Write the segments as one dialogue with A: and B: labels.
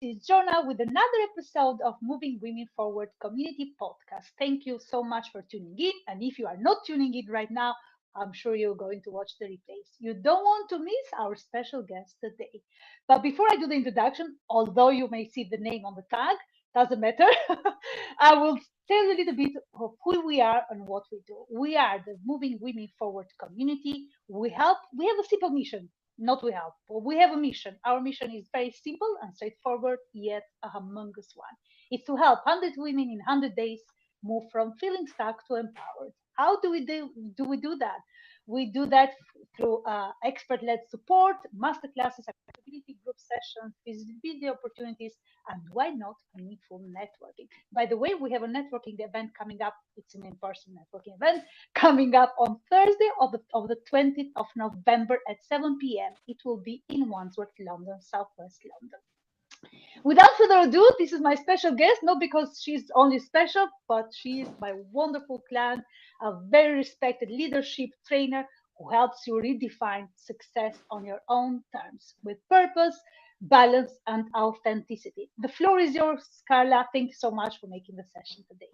A: is Jonah with another episode of Moving Women Forward Community Podcast. Thank you so much for tuning in. And if you are not tuning in right now, I'm sure you're going to watch the replays. You don't want to miss our special guest today. But before I do the introduction, although you may see the name on the tag, doesn't matter. I will tell you a little bit of who we are and what we do. We are the Moving Women Forward community. We have a simple mission, not we help, but we have a mission. Our mission is very simple and straightforward, yet a humongous one. It's to help 100 women in 100 days move from feeling stuck to empowered. How do we do that? We do that through expert-led support, masterclasses, accountability group sessions, visibility opportunities, and why not meaningful networking. By the way, we have a networking event coming up. It's an in-person networking event coming up on Thursday of the 20th of November at 7 p.m. It will be in Wandsworth, London, Southwest London. Without further ado, this is my special guest, not because she's only special, but she is my wonderful client, a very respected leadership trainer who helps you redefine success on your own terms with purpose, balance, and authenticity. The floor is yours, Carla. Thank you so much for making the session today.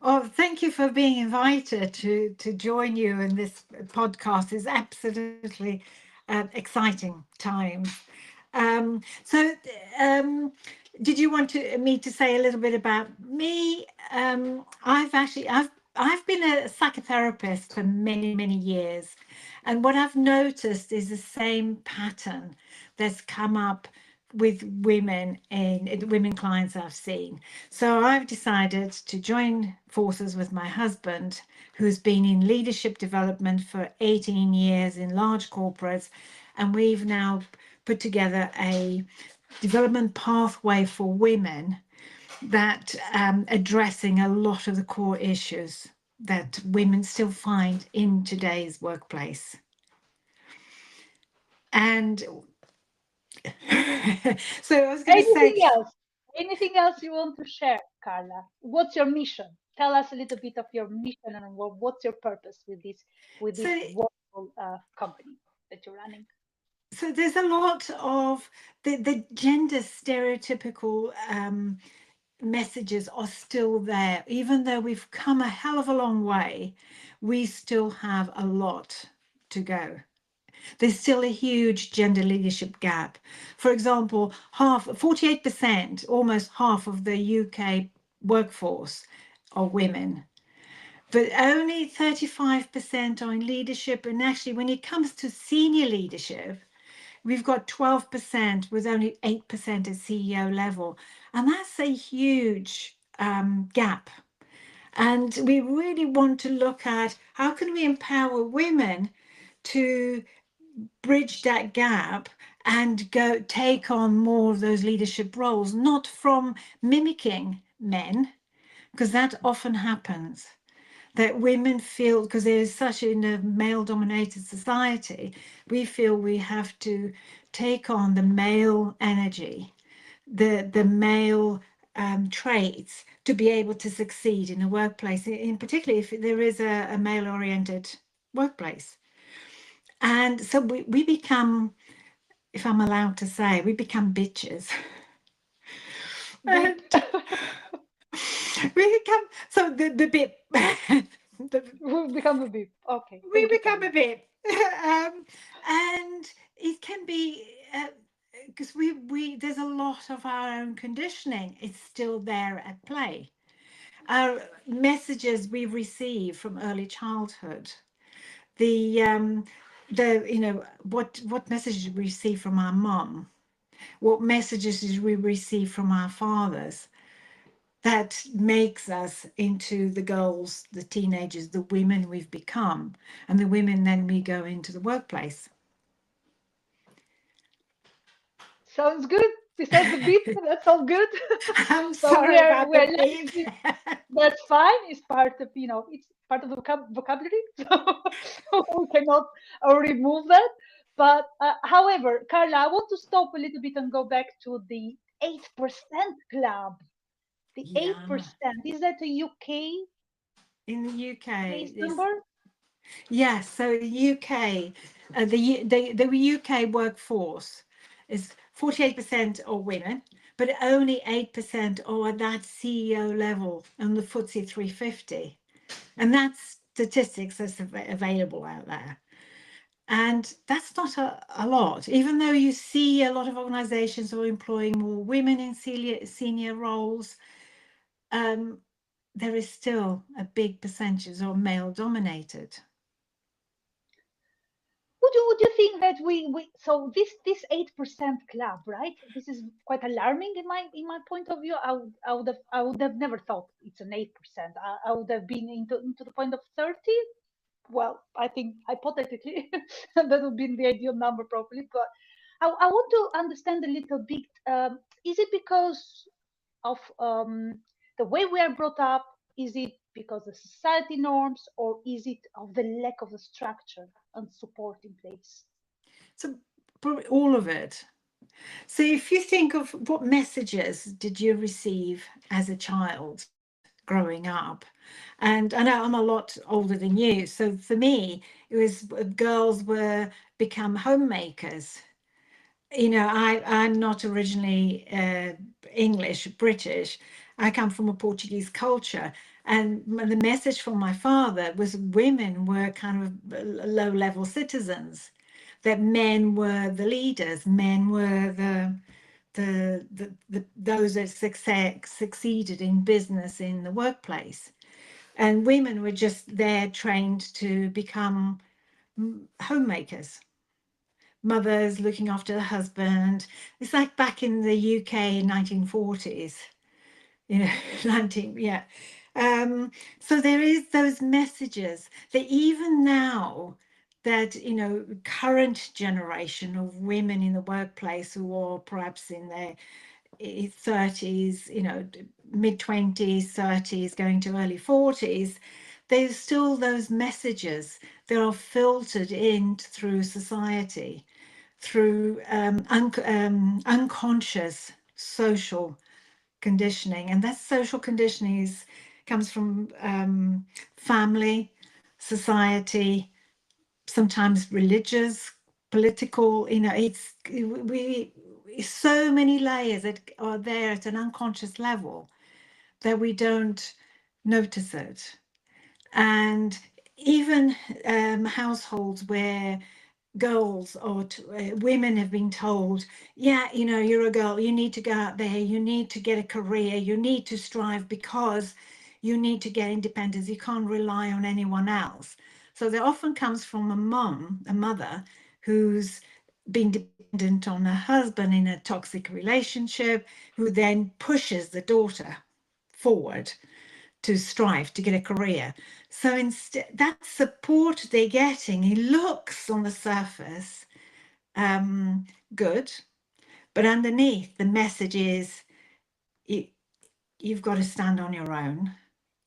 B: Oh, thank you for being invited to join you in this podcast. It's absolutely exciting times. So, did you want me to say a little bit about me? I've been a psychotherapist for many years, and what I've noticed is the same pattern that's come up with women and women clients I've seen. So I've decided to join forces with my husband, who's been in leadership development for 18 years in large corporates, and we've now put together a development pathway for women that addressing a lot of the core issues that women still find in today's workplace. And so I was going to say,
A: Anything else? Anything else you want to share, Carla? What's your mission? Tell us a little bit of your mission and what's your purpose with this
B: so
A: wonderful company that you're running.
B: so there's a lot of the gender stereotypical messages are still there. Even though we've come a hell of a long way, we still have a lot to go. There's still a huge gender leadership gap. For example, 48%, almost half of the UK workforce are women, but only 35% are in leadership. And actually, when it comes to senior leadership, we've got 12% with only 8% at CEO level. And that's a huge gap. And we really want to look at how can we empower women to bridge that gap and go take on more of those leadership roles, not from mimicking men, because that often happens. That women feel, because there is such in a male-dominated society, we feel we have to take on the male energy, the male traits to be able to succeed in a workplace, in particularly if there is a male-oriented workplace. And so we become, if I'm allowed to say, we become bitches.
A: Beep.
B: And we become, so the bit,
A: We've become a beep. Okay,
B: we
A: thank you,
B: become
A: Carla.
B: a bit, and it can be because there's a lot of our own conditioning. It's still there at play. Our messages we receive from early childhood, the what messages we receive from our mum, what messages did we receive from our fathers, that makes us into the girls, the teenagers, the women we've become, and the women then we go into the workplace.
A: Sounds good. Besides the beep, that's all good.
B: I'm
A: So
B: sorry about
A: we're
B: the
A: left
B: beep.
A: with that's fine. It's part of it's part of the vocabulary, so we cannot remove that. But however, Carla, I want to stop a little bit and go back to the 8% club. The eight
B: Yeah,
A: percent is that a UK
B: in the UK,
A: based
B: this,
A: number?
B: yes. So UK, the UK workforce is 48% are women, but only 8% are at that CEO level on the FTSE 350. And that's statistics that's available out there. And that's not a lot, even though you see a lot of organizations are employing more women in senior roles. Um, there is still a big percentage of male dominated.
A: Would you think that we so this 8% club, right? This is quite alarming in my point of view. I would have never thought it's an 8%. I would have been into the point of 30. Well, I think hypothetically that would be the ideal number probably. But I want to understand a little bit. Is it because of the way we are brought up? Is it because of society norms, or is it of the lack of a structure and support in place?
B: So probably all of it. So if you think of what messages did you receive as a child growing up, and I know I'm a lot older than you, so for me it was girls were become homemakers. You know, I'm not originally English, British. I come from a Portuguese culture. And the message from my father was women were kind of low-level citizens, that men were the leaders, men were those that succeeded in business in the workplace. And women were just there trained to become homemakers, mothers looking after the husband. It's like back in the UK in 1940s, you know, 19, yeah. So there is those messages that even now that, you know, current generation of women in the workplace who are perhaps in their 30s, you know, mid 20s, 30s, going to early 40s, there's still those messages that are filtered in through society, through unconscious social conditioning. And that social conditioning comes from family, society, sometimes religious, political, you know, so many layers that are there at an unconscious level that we don't notice it. And even households where girls or women have been told, yeah, you know, you're a girl, you need to go out there, you need to get a career, you need to strive because you need to get independence, you can't rely on anyone else. So that often comes from a mother who's been dependent on her husband in a toxic relationship, who then pushes the daughter forward to strive to get a career. So instead, that support they're getting, it looks on the surface good, but underneath the message is you, you've got to stand on your own.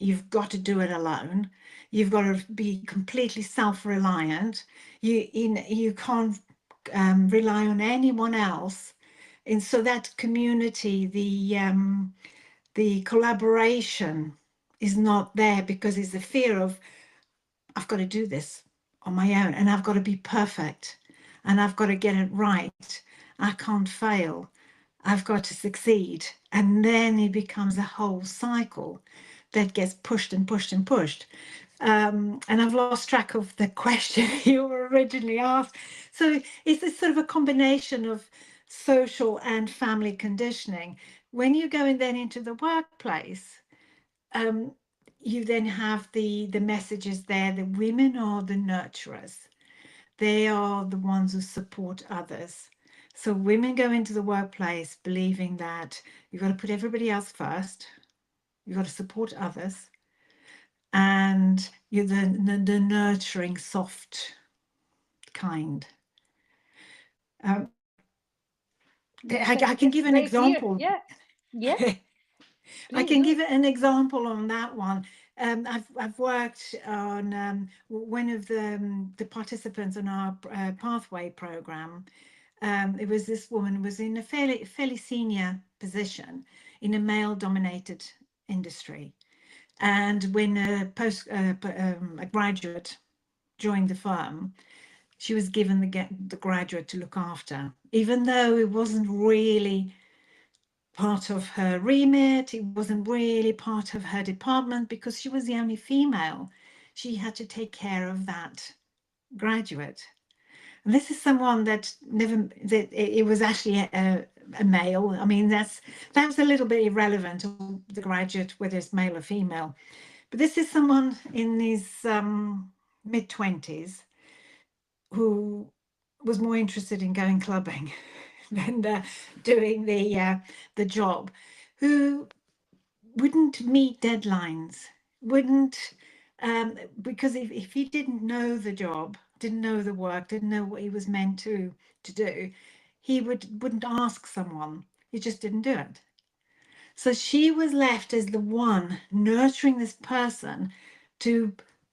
B: You've got to do it alone. You've got to be completely self-reliant. You can't rely on anyone else. And so that community, the collaboration is not there because it's the fear of, I've got to do this on my own and I've got to be perfect and I've got to get it right. I can't fail. I've got to succeed. And then it becomes a whole cycle that gets pushed and pushed and pushed. And I've lost track of the question you were originally asked. So it's a sort of a combination of social and family conditioning. When you go in then into the workplace, um, you then have the messages there that women are the nurturers. They are the ones who support others. So women go into the workplace believing that you've got to put everybody else first, you've got to support others, and you're the nurturing, soft kind. Um, I can give
A: That's
B: an
A: very clear.
B: example.
A: Yeah. Yes,
B: I
A: please
B: can
A: do.
B: give an example on that one. I've worked on one of the participants on our pathway program. It was this woman who was in a fairly senior position in a male-dominated industry, and when a graduate joined the firm, she was given the graduate to look after, even though it wasn't really part of her remit. It wasn't really part of her department because she was the only female. She had to take care of that graduate. And this is someone that never, that it was actually a male. I mean, that was a little bit irrelevant, the graduate, whether it's male or female. But this is someone in his mid-20s who was more interested in going clubbing than doing the job, who wouldn't meet deadlines, wouldn't, because if he didn't know the job, didn't know the work, didn't know what he was meant to do, he wouldn't ask someone. He just didn't do it. So she was left as the one nurturing this person to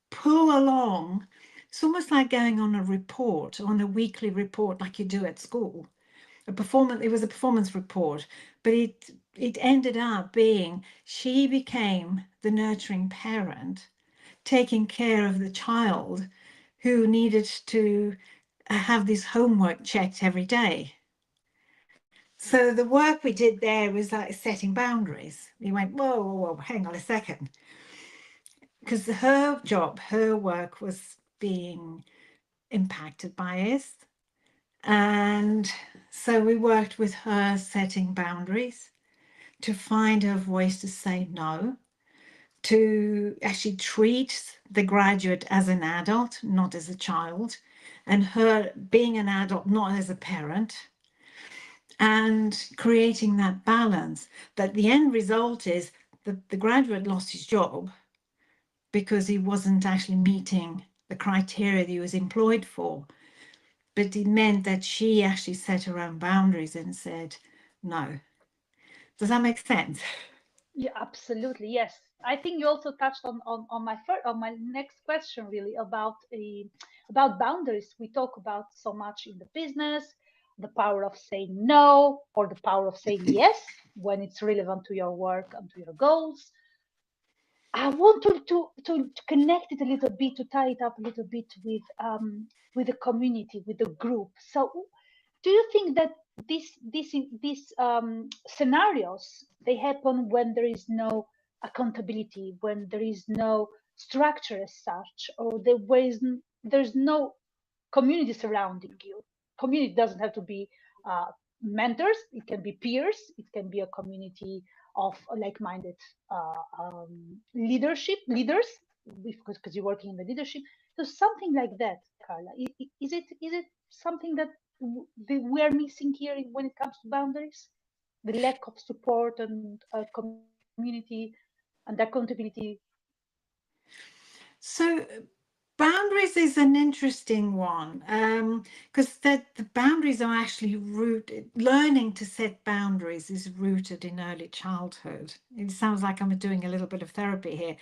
B: pull along. It's almost like going on a report, on a weekly report, like you do at school. It was a performance report, but it ended up being she became the nurturing parent, taking care of the child who needed to have this homework checked every day. So the work we did there was like setting boundaries. We went, whoa, whoa, whoa, hang on a second. Because her job, her work was being impacted by it. And so we worked with her setting boundaries to find her voice to say no, to actually treat the graduate as an adult, not as a child, and her being an adult, not as a parent, and creating that balance. That the end result is that the graduate lost his job because he wasn't actually meeting the criteria that he was employed for. But it meant that she actually set her own boundaries and said, no. Does that make sense?
A: Yeah, absolutely. Yes. I think you also touched on my on my next question really about boundaries. We talk about so much in the business, the power of saying no or the power of saying yes when it's relevant to your work and to your goals. I want to connect it a little bit, to tie it up a little bit with the community, with the group. So, do you think that these scenarios they happen when there is no accountability, when there is no structure as such, or there's no community surrounding you? Community doesn't have to be uh, mentors, it can be peers, it can be a community of like-minded leaders, because you're working in the leadership. So something like that, Carla, is it something that we are missing here when it comes to boundaries, the lack of support and community and accountability?
B: So boundaries is an interesting one, because the boundaries are actually rooted. Learning to set boundaries is rooted in early childhood. It sounds like I'm doing a little bit of therapy here.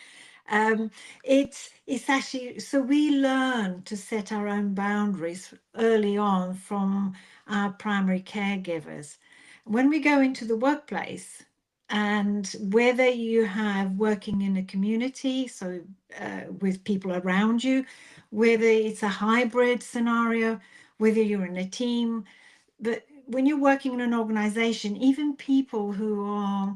B: Um, it's actually, so we learn to set our own boundaries early on from our primary caregivers. When we go into the workplace, and whether you have working in a community, so with people around you, whether it's a hybrid scenario, whether you're in a team, but when you're working in an organization, even people who are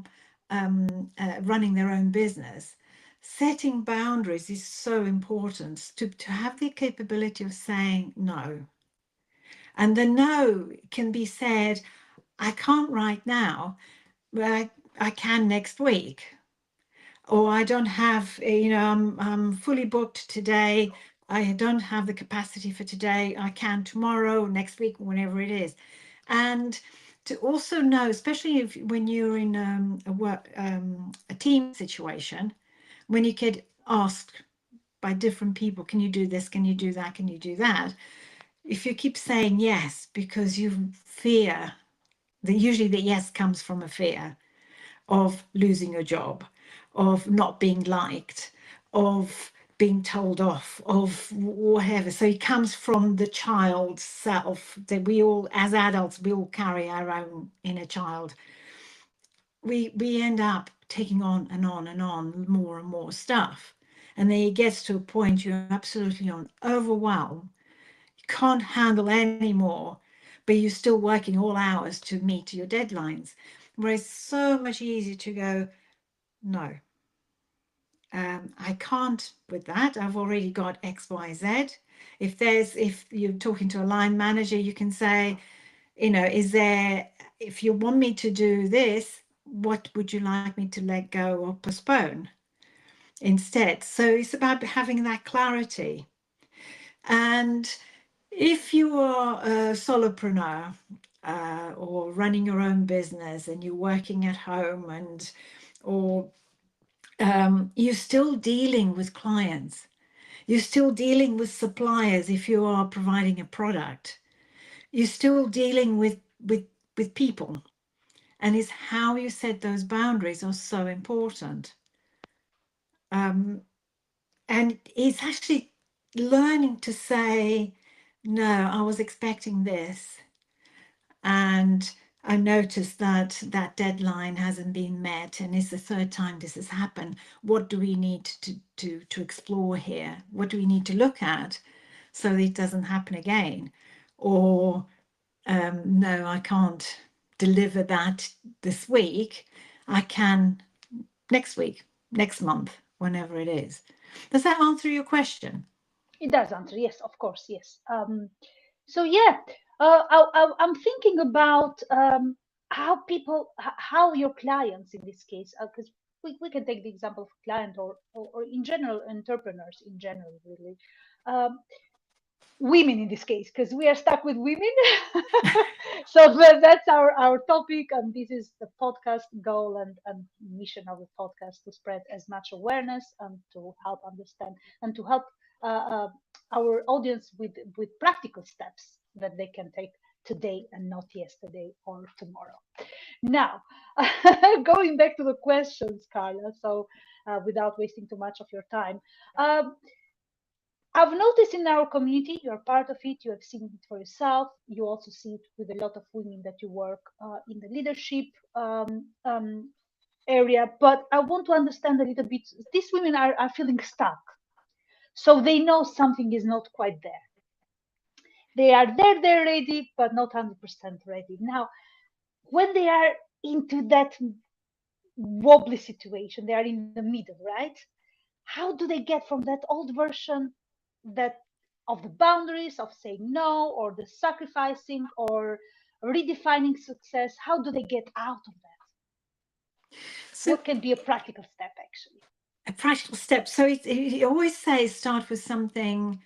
B: running their own business, setting boundaries is so important to have the capability of saying no. And the no can be said, I can't right now, but I can next week. Or I don't have, I'm fully booked today. I don't have the capacity for today. I can tomorrow, next week, whenever it is. And to also know, especially if when you're in a team situation, when you get asked by different people, can you do this? Can you do that? Can you do that? If you keep saying yes because you fear, that usually the yes comes from a fear of losing your job, of not being liked, of being told off, of whatever. So it comes from the child's self that we all, as adults, we all carry our own inner child. We end up taking on and on and on more and more stuff. And then it gets to a point you're absolutely on overwhelm. You can't handle any more, but you're still working all hours to meet your deadlines. where it's so much easier to go, no, I can't with that. I've already got X, Y, Z. If you're talking to a line manager, you can say, if you want me to do this, what would you like me to let go or postpone instead? So it's about having that clarity. And if you are a solopreneur, or running your own business and you're working at home, or you're still dealing with clients, you're still dealing with suppliers if you are providing a product, you're still dealing with people, and it's how you set those boundaries are so important. Um, and it's actually learning to say, no, I was expecting this, and I noticed that that deadline hasn't been met, and it's the third time this has happened. What do we need to explore here? What do we need to look at so that it doesn't happen again? Or no, I can't deliver that this week. I can next week, next month, whenever it is. Does that answer your question?
A: It does answer, yes, of course, yes. So yeah, I'm thinking about how people, how your clients in this case, because we can take the example of client, or in general entrepreneurs in general, really. Um, Women in this case, because we are stuck with women. So that's our topic, and this is the podcast goal and mission of the podcast, to spread as much awareness and to help understand and to help uh, uh, our audience with practical steps that they can take today and not yesterday or tomorrow. Now, going back to the questions, Carla, so without wasting too much of your time, um, I've noticed in our community, you're part of it, you have seen it for yourself. You also see it with a lot of women that you work in the leadership area. But I want to understand a little bit. These women are feeling stuck. So they know something is not quite there. They are there, they're ready, but not 100% ready. Now, when they are into that wobbly situation, they are in the middle, right? How do they get from that old version, that of the boundaries of saying no, or the sacrificing, or redefining success? How do they get out of that?
B: So
A: What can be a practical step, actually?
B: a practical step. So it always says start with something,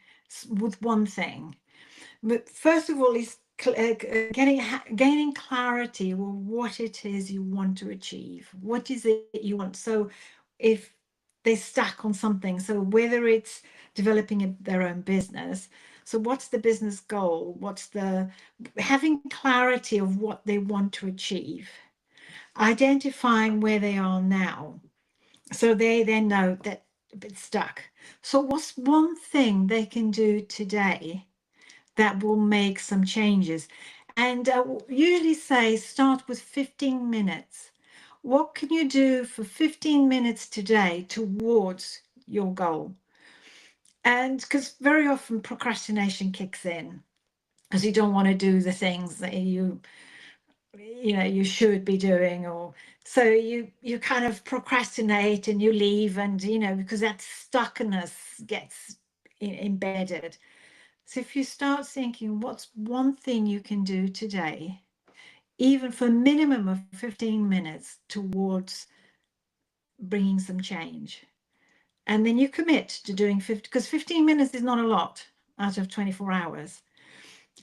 B: with one thing. But first of all, is gaining clarity with what it is you want to achieve. What is it you want? So if they're stuck on something, so whether it's developing their own business, so what's the business goal? What's the having clarity of what they want to achieve, identifying where they are now, so they then know that it's stuck. So what's one thing they can do today that will make some changes? And usually say start with 15 minutes. What can you do for 15 minutes today towards your goal? And because very often procrastination kicks in, because you don't want to do the things that you should be doing, or so you kind of procrastinate and you leave, and because that stuckness gets embedded. So if you start thinking, what's one thing you can do today, even for a minimum of 15 minutes, towards bringing some change, and then you commit to doing 50, because 15 minutes is not a lot out of 24 hours.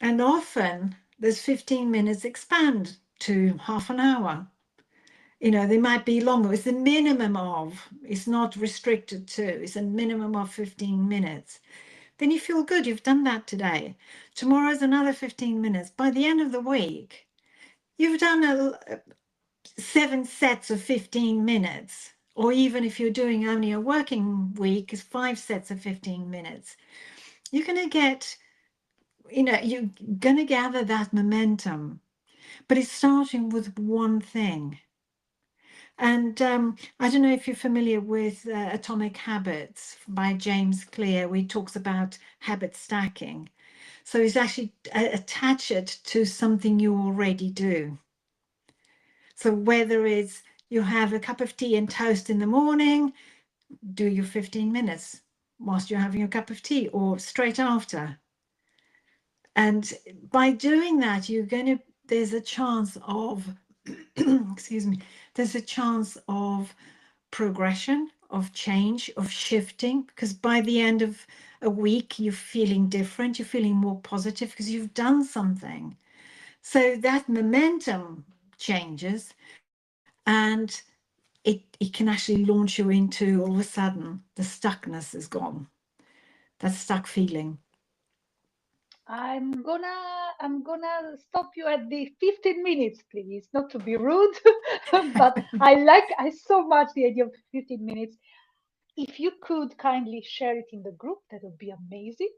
B: And often those 15 minutes expand to half an hour. They might be longer. It's a minimum of, it's not restricted to, it's a minimum of 15 minutes. Then you feel good. You've done that today. Tomorrow's another 15 minutes. By the end of the week, you've done 7 sets of 15 minutes. Or even if you're doing only a working week, it's 5 sets of 15 minutes. You're going to get, you're going to gather that momentum. But it's starting with one thing. And I don't know if you're familiar with Atomic Habits by James Clear, where he talks about habit stacking. So it's actually attach it to something you already do. So whether it's you have a cup of tea and toast in the morning, do your 15 minutes whilst you're having a cup of tea or straight after. And by doing that, there's a chance of, excuse me, there's a chance of progression, of change, of shifting, because by the end of a week, you're feeling different, you're feeling more positive because you've done something. So that momentum changes, and it can actually launch you into, all of a sudden, the stuckness is gone, that stuck feeling.
A: I'm gonna stop you at the 15 minutes, please. Not to be rude, but I so much the idea of 15 minutes. If you could kindly share it in the group, that would be amazing,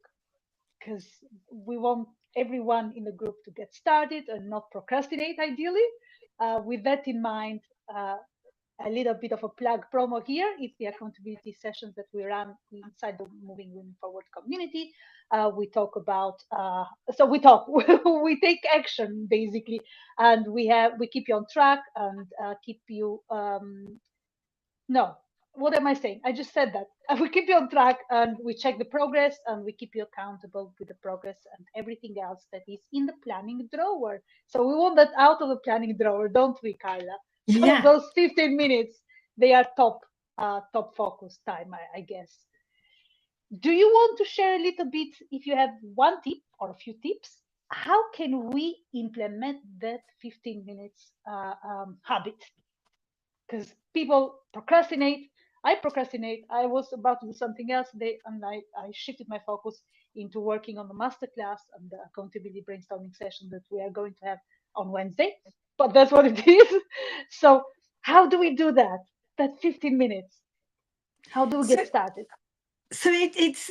A: because we want everyone in the group to get started and not procrastinate, ideally. With that in mind, a little bit of a plug promo here. It's the accountability sessions that we run inside the Moving Women Forward community. We talk about, so we talk, we take action basically, and we keep you on track and keep you no, what am I saying? I just said that. We keep you on track and we check the progress and we keep you accountable with the progress and everything else that is in the planning drawer. So we want that out of the planning drawer, don't we, Carla? So
B: Yeah.
A: those 15 minutes, they are top focus time, I guess. Do you want to share a little bit, if you have one tip or a few tips, how can we implement that 15 minutes habit? Because people procrastinate. I procrastinate. I was about to do something else today, and I shifted my focus into working on the masterclass and the accountability brainstorming session that we are going to have on Wednesday. But that's what it is. So, how do we do that? That 15 minutes. How do we
B: So
A: get started?
B: it's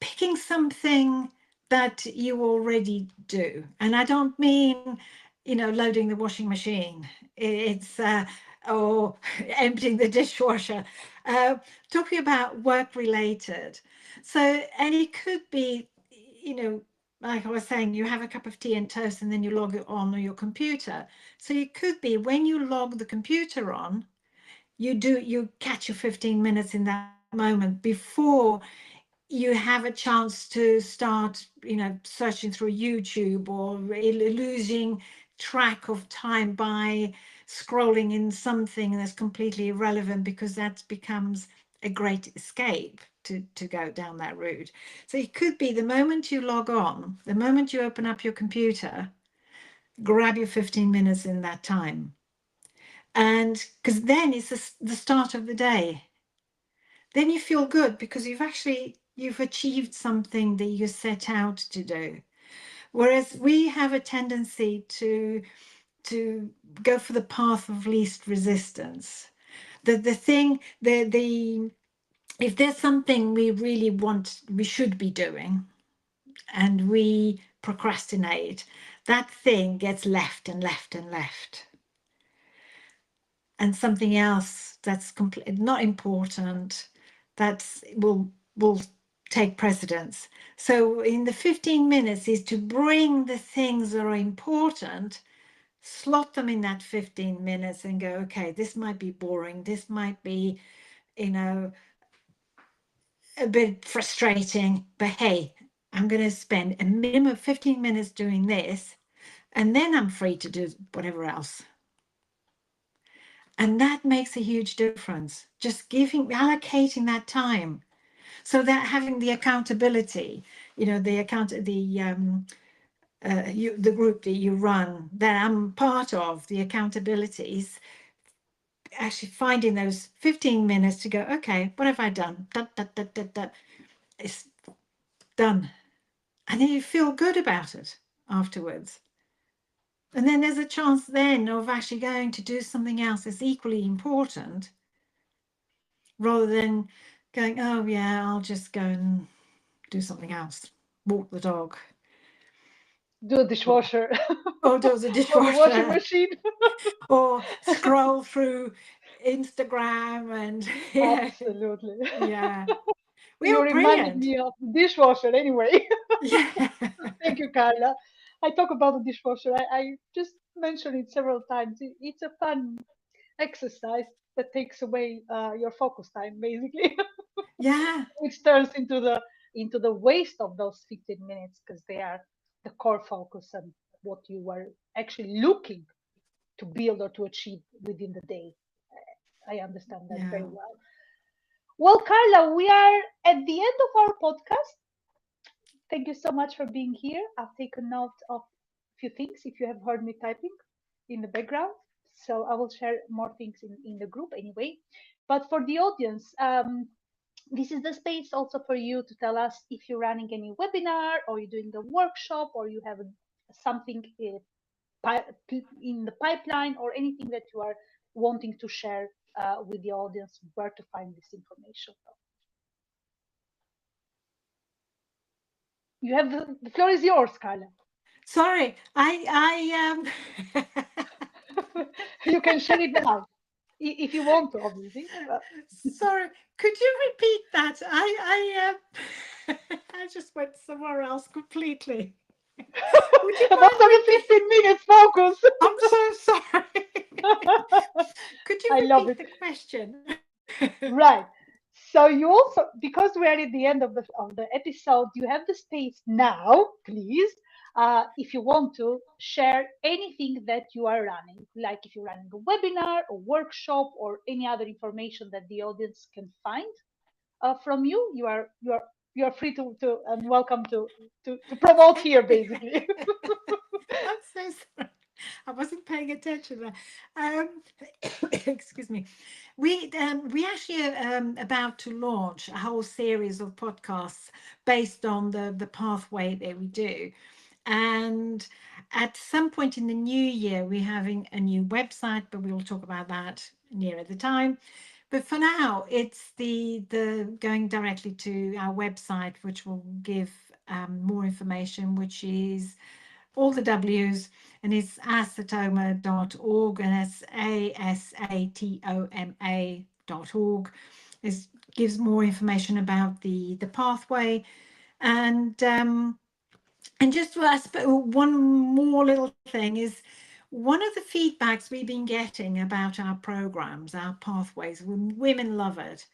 B: picking something that you already do, and I don't mean, loading the washing machine. It's or emptying the dishwasher. Uh, Talking about work related. So, and it could be, like I was saying, you have a cup of tea and toast, and then you log it on your computer. So it could be when you log the computer on, you catch your 15 minutes in that moment before you have a chance to start, searching through YouTube or losing track of time by scrolling in something that's completely irrelevant, because that becomes a great escape to go down that route. So it could be the moment you log on, the moment you open up your computer, grab your 15 minutes in that time. And because then it's the start of the day, then you feel good because you've achieved something that you set out to do. Whereas we have a tendency to go for the path of least resistance. The thing the If there's something we really want, we should be doing, and we procrastinate, that thing gets left and left and left, and something else that's not important, that's will take precedence. So in the 15 minutes is to bring the things that are important, slot them in that 15 minutes and go, okay, this might be boring, this might be, you know, a bit frustrating, but hey, I'm going to spend a minimum of 15 minutes doing this, and then I'm free to do whatever else. And that makes a huge difference. Just allocating that time, so that having the accountability, the group that you run, that I'm part of, the accountabilities, actually finding those 15 minutes to go, okay, what have I done? It's done. And then you feel good about it afterwards. And then there's a chance then of actually going to do something else that's equally important, rather than going, oh yeah, I'll just go and do something else, walk the dog,
A: Do a dishwasher
B: or do the
A: or the washing
B: dishwasher,
A: machine.
B: or scroll through Instagram, and
A: Absolutely.
B: yeah, we
A: You
B: are
A: reminded
B: brilliant.
A: me of the dishwasher anyway.
B: Yeah.
A: Thank you, Carla. I talk about the dishwasher. I just mentioned it several times. It's a fun exercise that takes away your focus time, basically,
B: Yeah,
A: which turns into the waste of those 15 minutes because they are the core focus and what you were actually looking to build or to achieve within the day. I understand that
B: yeah.
A: very well. Well, Carla, we are at the end of our podcast. Thank you so much for being here. I've taken note of a few things if you have heard me typing in the background. So I will share more things in the group anyway. But for the audience, this is the space also for you to tell us if you're running any webinar or you're doing a workshop or you have something in the pipeline or anything that you are wanting to share with the audience where to find this information. You have the floor is yours, Carla.
B: Sorry, I
A: You can share it now if you want to, obviously. But
B: sorry. Could you repeat that? I just went somewhere else completely. Would you
A: about
B: mind
A: the
B: repeat?
A: 15 minutes focus.
B: I'm so sorry. Could you
A: I love
B: repeat
A: it.
B: the question?
A: Right. So you also, because we are at the end of the episode, you have the space now, please. If you want to share anything that you are running, like if you're running a webinar, a workshop, or any other information that the audience can find from you, you are free to and welcome to promote here, basically.
B: I'm so sorry. I wasn't paying attention there. Um, excuse me. We actually are about to launch a whole series of podcasts based on the pathway that we do. And at some point in the new year, we're having a new website, but we will talk about that nearer the time. But for now, it's the going directly to our website, which will give more information, which is all the W's, and it's asatoma.org, and it's asatoma.org. It gives more information about the pathway, and just one more little thing is one of the feedbacks we've been getting about our programs, our pathways, women love it.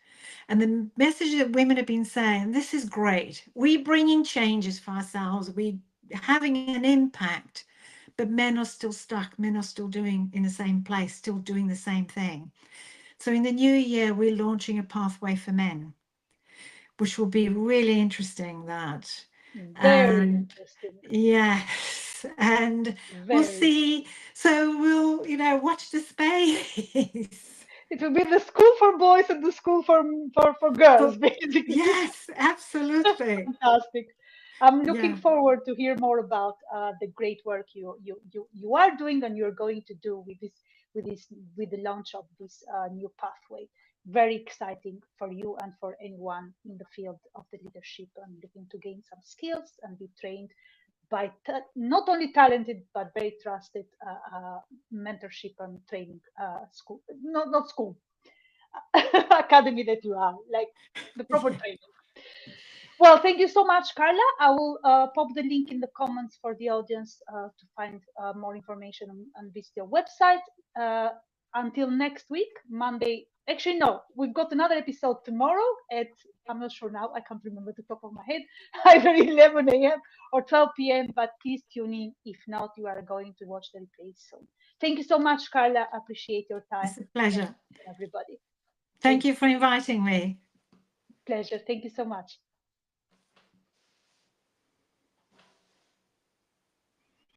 B: And the message that women have been saying, this is great. We're bringing changes for ourselves. We're having an impact, but men are still stuck. Men are still doing in the same place, still doing the same thing. So in the new year, we're launching a pathway for men, which will be really interesting. That
A: Very
B: and
A: interesting.
B: yes, and we'll
A: Very.
B: see. So we'll, watch the space.
A: It will be the school for boys and the school for girls,
B: But
A: basically.
B: yes, absolutely.
A: Fantastic. I'm looking
B: Yeah.
A: forward to hear more about the great work you are doing and you're going to do with this with the launch of this new pathway. Very exciting for you and for anyone in the field of the leadership and looking to gain some skills and be trained by not only talented but very trusted mentorship and training school, not school, academy that you are, like the proper
B: Yeah.
A: training. Well, thank you so much, Carla. I will pop the link in the comments for the audience to find more information and visit your website. Uh, until next week, Monday. Actually, no, we've got another episode tomorrow at, I'm not sure now, I can't remember the top of my head, either 11 a.m. or 12 p.m. But please tune in. If not, you are going to watch the replay soon. Thank you so much, Carla. Appreciate your time.
B: It's a
A: Thank
B: pleasure.
A: you, everybody.
B: Thank
A: Thank
B: you
A: you.
B: for inviting me.
A: Pleasure. Thank you so much.